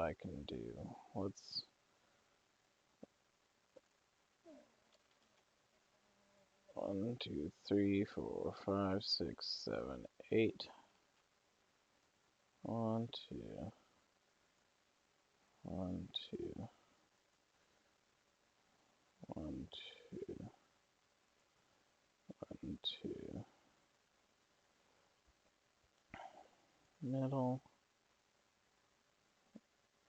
I can do. Let's 1, 2, 3, 4, 5, 6, 7, 8. 1, 2, 1, 2, 1, 2, 1, 2. Middle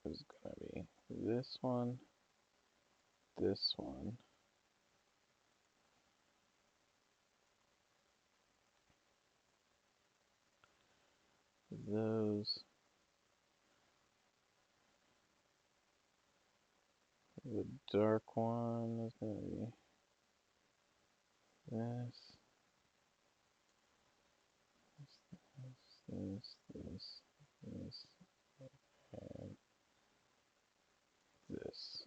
is gonna be this one, this one, those, the dark one is gonna be this, this, and this.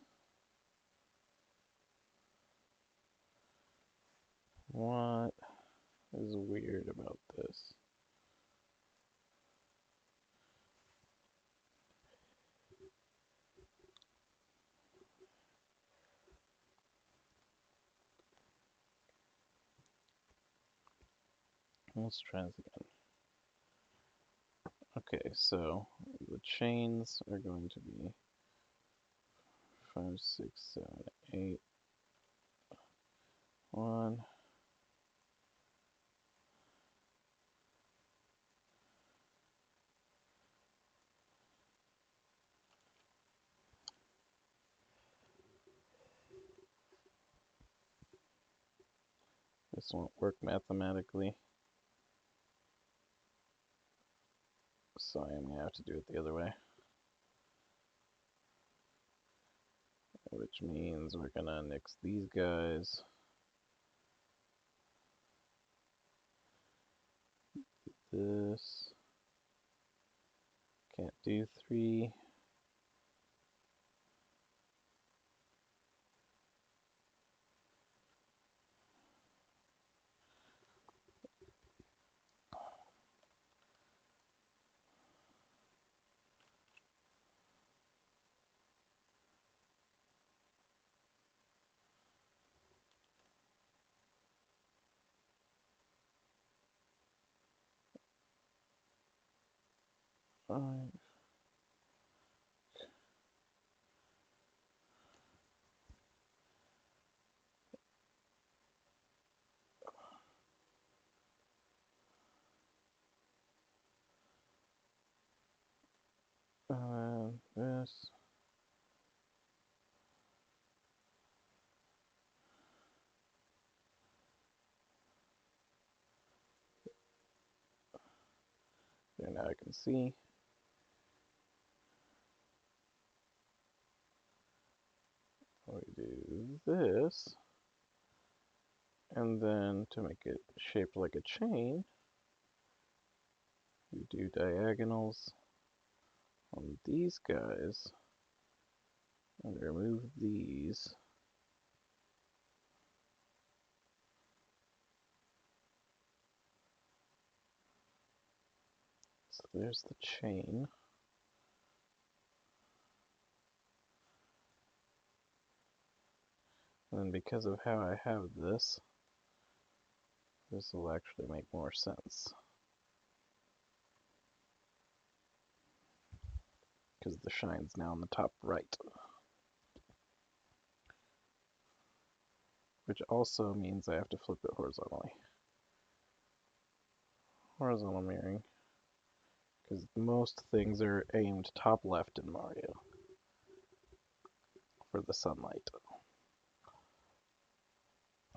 What is weird about this? Let's try this again. Okay, so the chains are going to be 5, 6, 7, 8, 1. This won't work mathematically, so I am going to have to do it the other way. Which means we're going to nix these guys. This. Can't do 3. Five. This. There, now I can see. We do this, and then to make it shaped like a chain, we do diagonals on these guys and remove these. So there's the chain. And then because of how I have this, this will actually make more sense. Because the shine's now on the top right. Which also means I have to flip it horizontally. Horizontal mirroring. Because most things are aimed top left in Mario for the sunlight.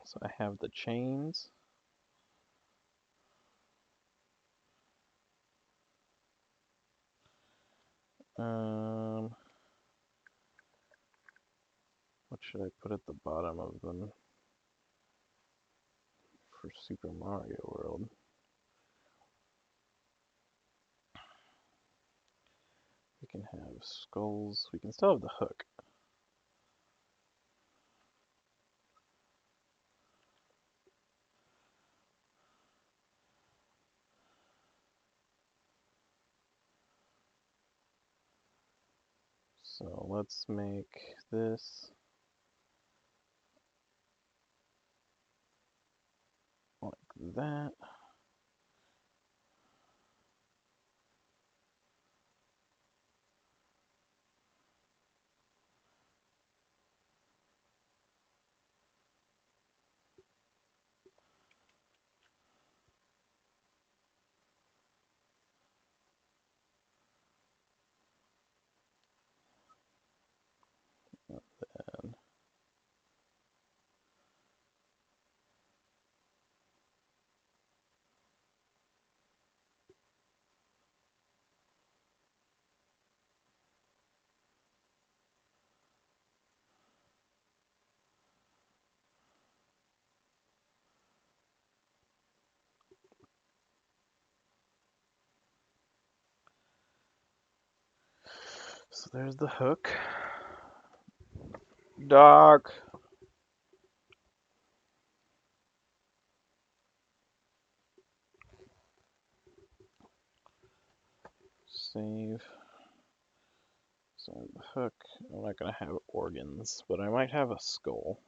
So I have the chains. What should I put at the bottom of them for Super Mario World? We can have skulls. We can still have the hook. So let's make this like that. And so there's the hook. Doc! Save. So the hook, I'm not gonna have organs, but I might have a skull.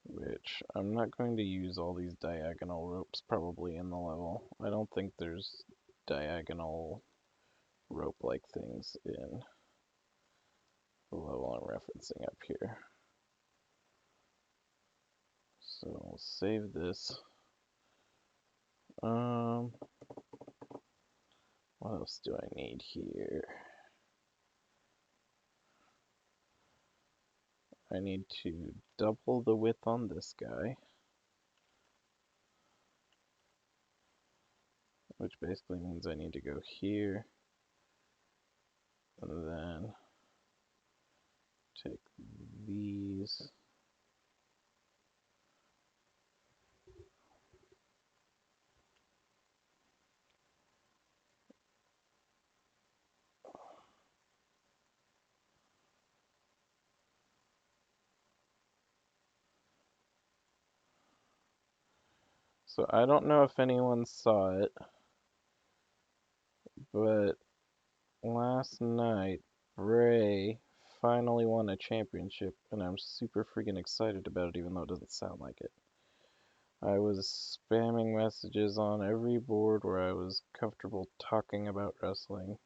Which I'm not going to use all these diagonal ropes probably in the level. I don't think there's diagonal rope-like things in the level I'm referencing up here. So we'll save this. What else do I need here? I need to double the width on this guy, which basically means I need to go here, and then take these. So I don't know if anyone saw it, but last night, Bray finally won a championship, and I'm super freaking excited about it, even though it doesn't sound like it. I was spamming messages on every board where I was comfortable talking about wrestling,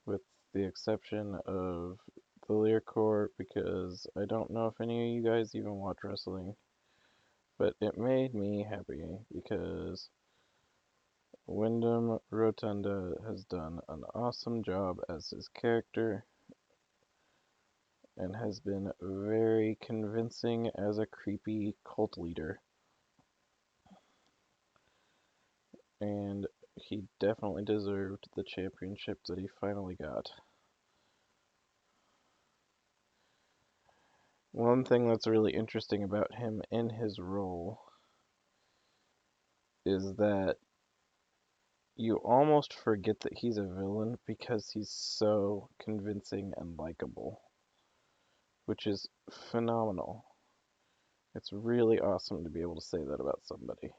with the exception of the Lear Court, because I don't know if any of you guys even watch wrestling, but it made me happy because Wyndham Rotunda has done an awesome job as his character and has been very convincing as a creepy cult leader. And he definitely deserved the championship that he finally got. One thing that's really interesting about him in his role is that you almost forget that he's a villain because he's so convincing and likable, which is phenomenal. It's really awesome to be able to say that about somebody.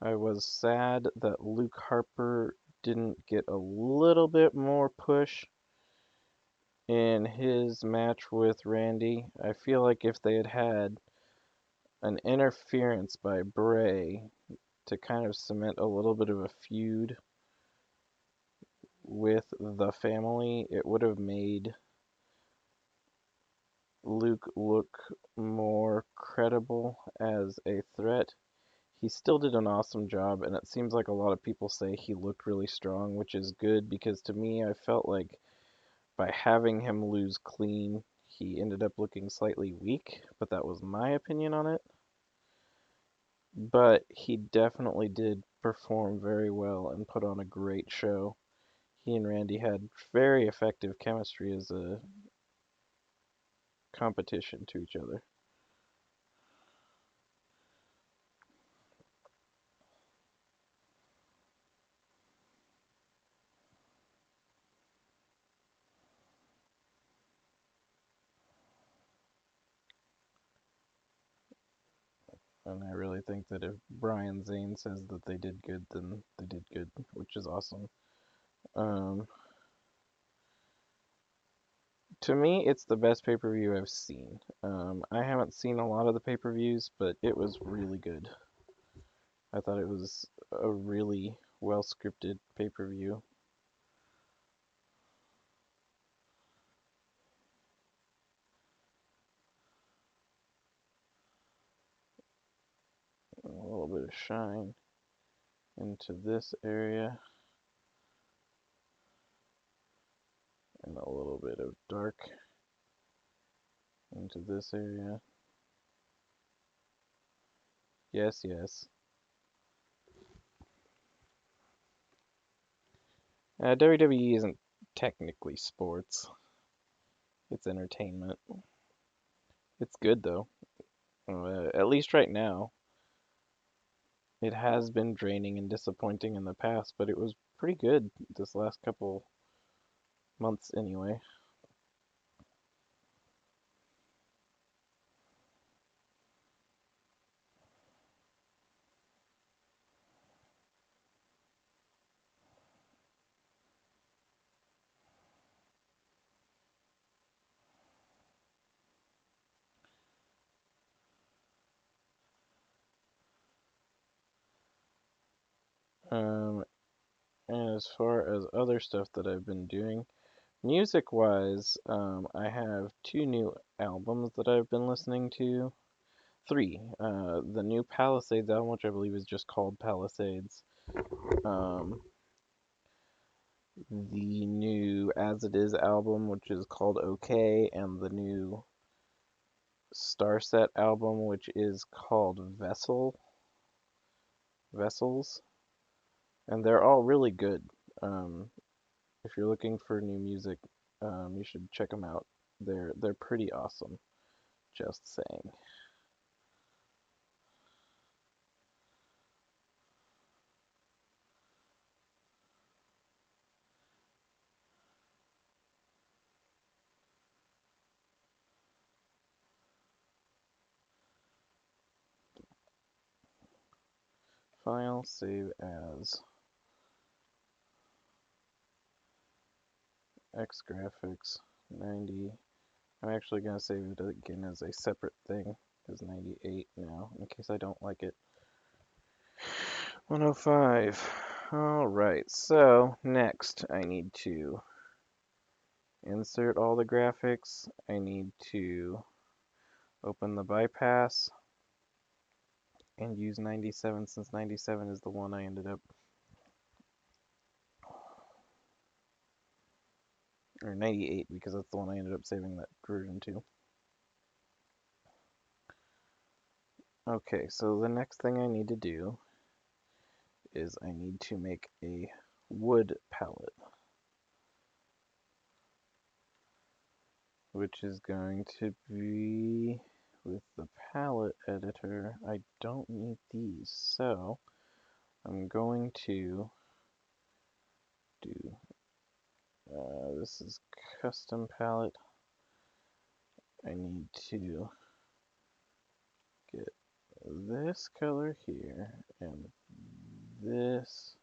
I was sad that Luke Harper didn't get a little bit more push in his match with Randy. I feel like if they had had an interference by Bray to kind of cement a little bit of a feud with the family, it would have made Luke look more credible as a threat. he still did an awesome job, and it seems like a lot of people say he looked really strong, which is good because to me, I felt like by having him lose clean, he ended up looking slightly weak, but that was my opinion on it. But he definitely did perform very well and put on a great show. He and Randy had very effective chemistry as a competition to each other. And I really think that if Brian Zane says that they did good, then they did good, which is awesome. Um, to me, it's the best pay-per-view I've seen. I haven't seen a lot of the pay-per-views, but it was really good. I thought it was a really well-scripted pay-per-view. A little bit of shine into this area, and a little bit of dark into this area. Yes, yes. WWE isn't technically sports. It's entertainment. It's good though. At least right now. It has been draining and disappointing in the past, but it was pretty good this last couple months anyway. Um, and as far as other stuff that I've been doing, music wise, I have two new albums that I've been listening to. Three. The new Palisades album, which I believe is just called Palisades. Um, the new As It Is album, which is called OK, and the new Starset album, which is called Vessels, and they're all really good. Um, if you're looking for new music, you should check them out. They're pretty awesome. Just saying. File, save as X graphics 90. I'm actually gonna save it again as a separate thing as 98 now, in case I don't like it. 105. Alright, so next I need to insert all the graphics. I need to open the bypass and use 97 since 97 is the one I ended up, or 98 because that's the one I ended up saving that version to. Okay, so the next thing I need to do is I need to make a wood palette, which is going to be with the palette editor. I don't need these, so I'm going to do, this is custom palette. I need to get this color here and this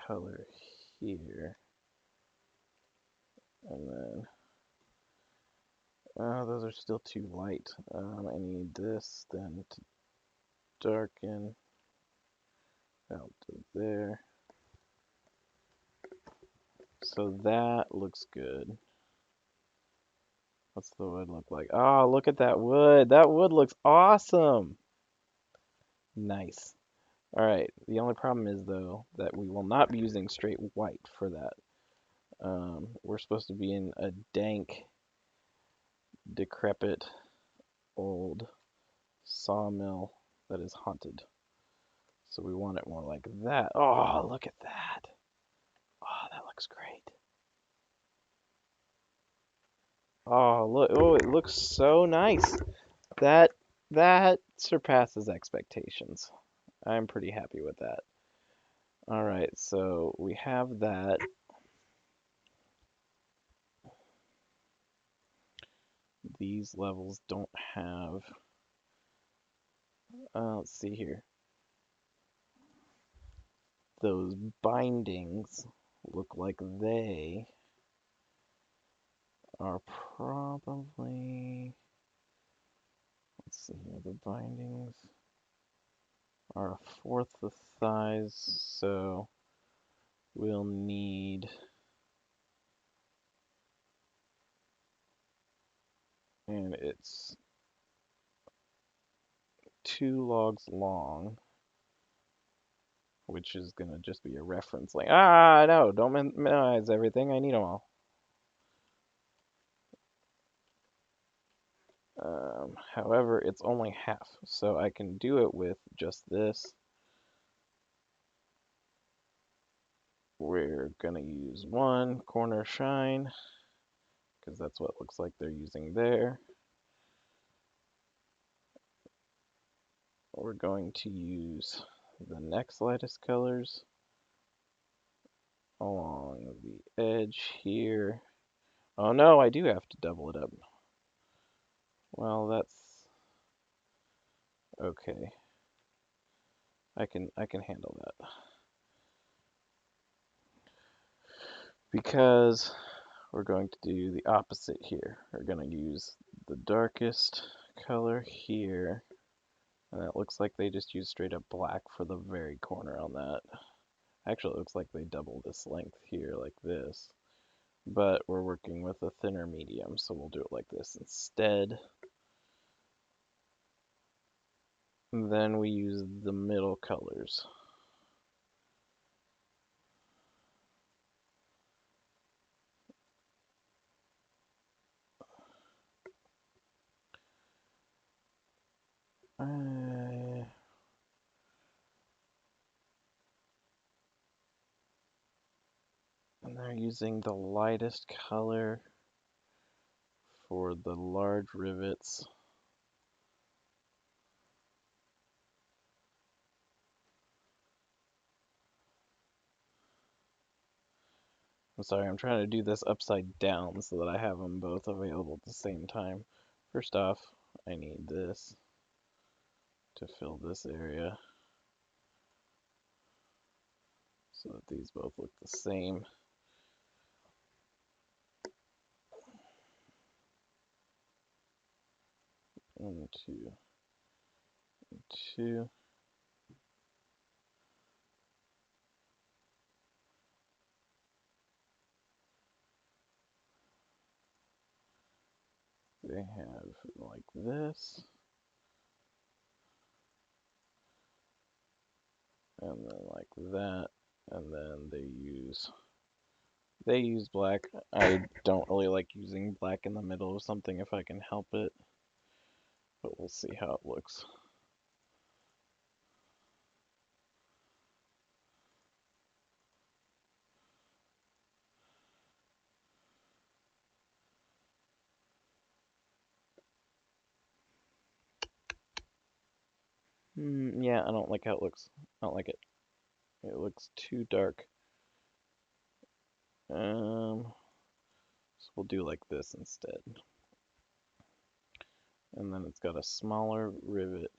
color here, and then those are still too light. I need this then to darken out to there. So that looks good. What's the wood look like? Oh, look at that wood. That wood looks awesome. Nice. All right. The only problem is, though, that we will not be using straight white for that. We're supposed to be in a dank, decrepit, old sawmill that is haunted. So we want it more like that. Oh, look at that. Oh, that looks great. Oh, look. Oh, it looks so nice. That that surpasses expectations. I'm pretty happy with that. All right, so we have that. These levels don't have, let's see here. Those bindings look like they are probably, let's see here, the bindings are a fourth the size, so we'll need, and it's 2 logs long, which is gonna just be a reference link. Ah, no, don't minimize everything. I need them all. However, it's only half, so I can do it with just this. We're gonna use 1 corner shine, because that's what it looks like they're using there. We're going to use the next lightest colors along the edge here. Oh no, I do have to double it up. Well, that's okay. I can handle that. Because we're going to do the opposite here. We're going to use the darkest color here. And it looks like they just used straight up black for the very corner on that. Actually, it looks like they double this length here like this. But we're working with a thinner medium, so we'll do it like this instead. And then we use the middle colors. And they're using the lightest color for the large rivets. I'm sorry, I'm trying to do this upside down so that I have them both available at the same time. First off, I need this to fill this area so that these both look the same. One, two, two. They have like this, and then like that, and then they use black. I don't really like using black in the middle of something if I can help it, but we'll see how it looks. Yeah, I don't like how it looks. I don't like it. It looks too dark. So we'll do like this instead. And then it's got a smaller rivet.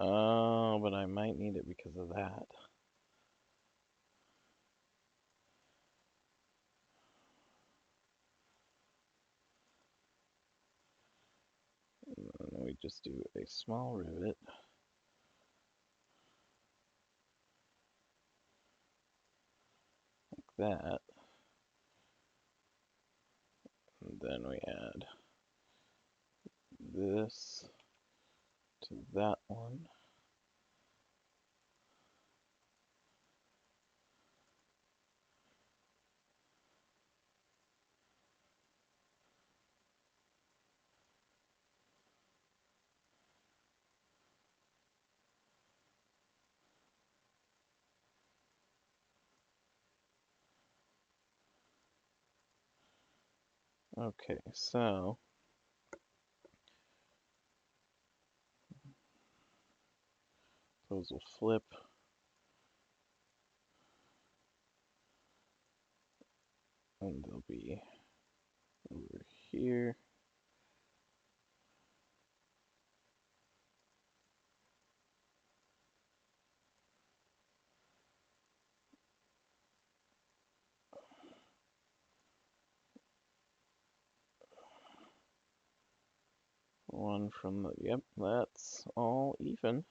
Oh, but I might need it because of that. And we just do a small rivet. Like that. And then we add this to that one. Okay, so those will flip. And they'll be over here. One from the, yep, that's all even.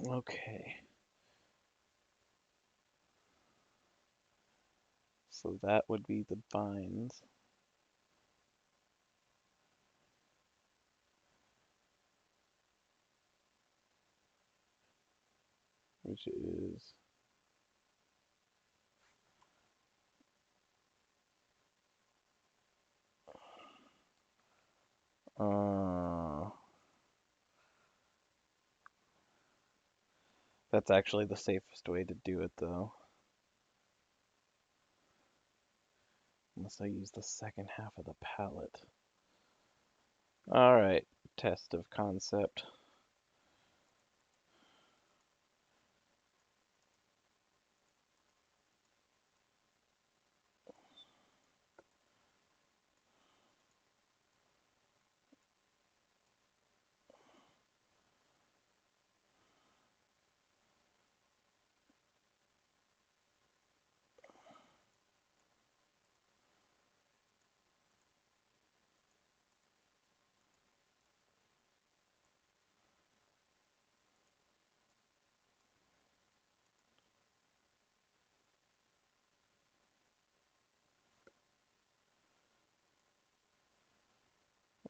Okay. So that would be the binds. Which is that's actually the safest way to do it though. Unless I use the second half of the palette. Alright, test of concept.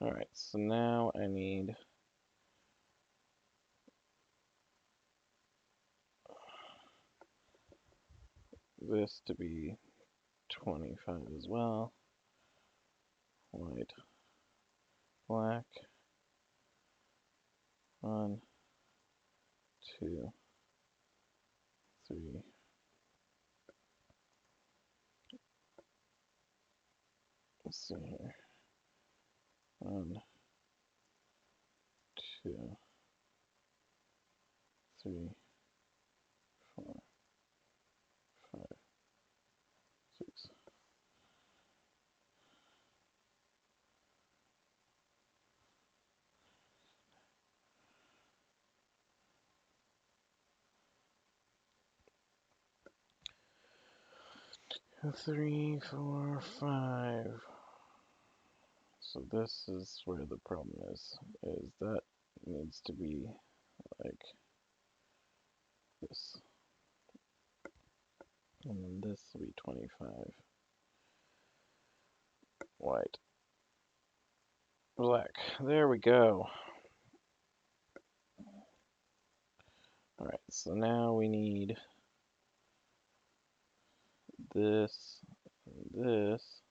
Alright, so now I need this to be 25 as well. White, black. 1, 2, 3. Let's see here. 1, 2, 3, 4, 5, 6. Three, 4, 5. So this is where the problem is that needs to be like this. And then this will be 25. White. Black. There we go. Alright, so now we need this, and this.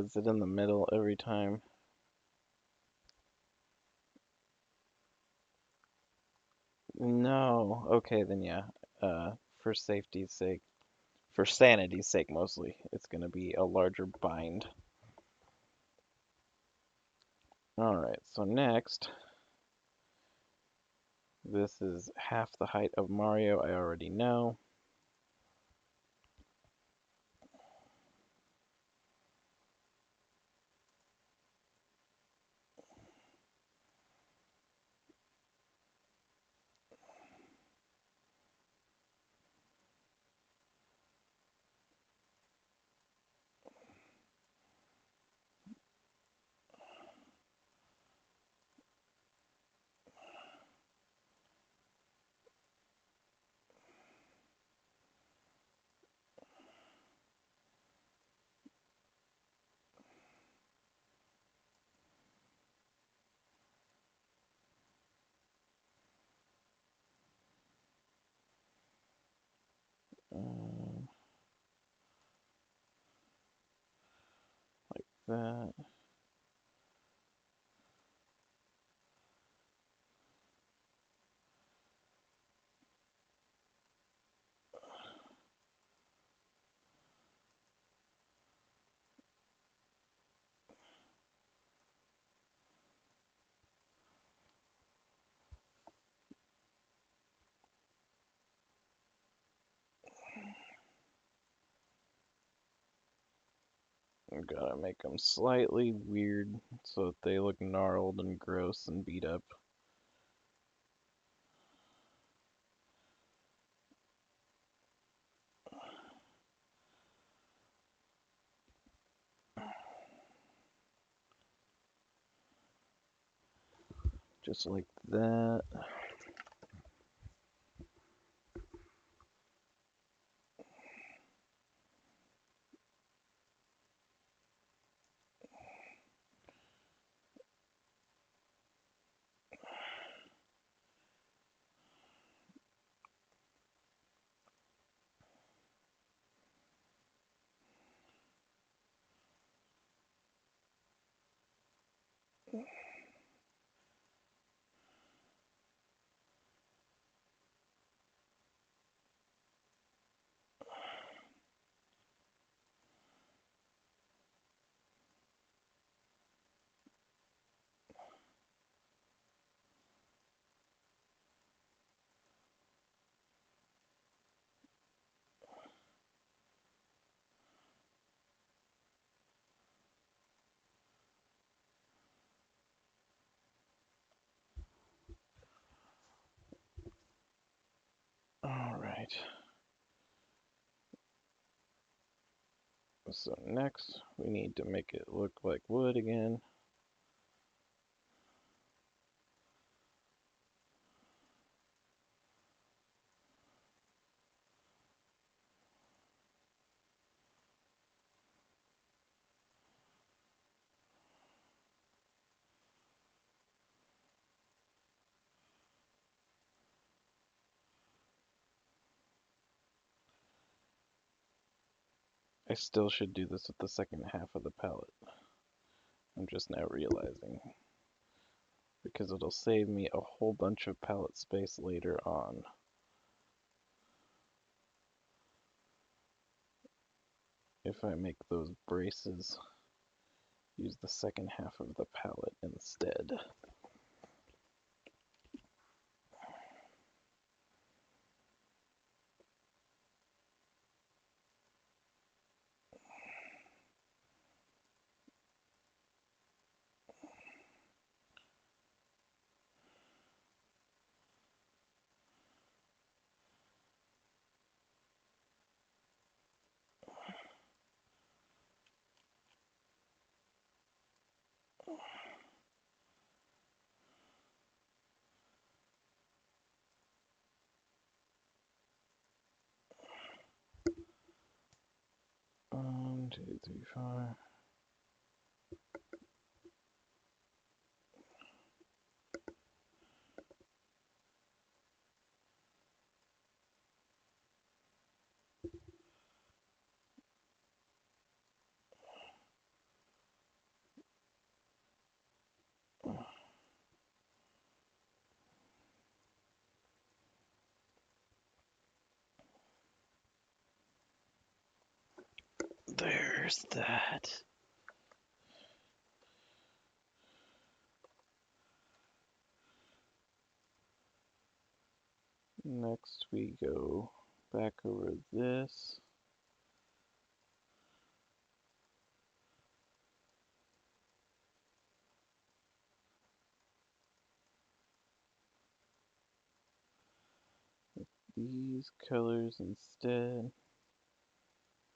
Is it in the middle every time? No. Okay, then yeah. For safety's sake, for sanity's sake mostly, it's gonna be a larger bind. Alright, so next, this is half the height of Mario, I already know. Um, that. Gotta make them slightly weird so that they look gnarled and gross and beat up. Just like that. Alright. So next, we need to make it look like wood again. I still should do this with the second half of the palette. I'm just now realizing. Because it'll save me a whole bunch of palette space later on. If I make those braces use the second half of the palette instead. 3, 4. There's that. Next we go back over this. These colors instead.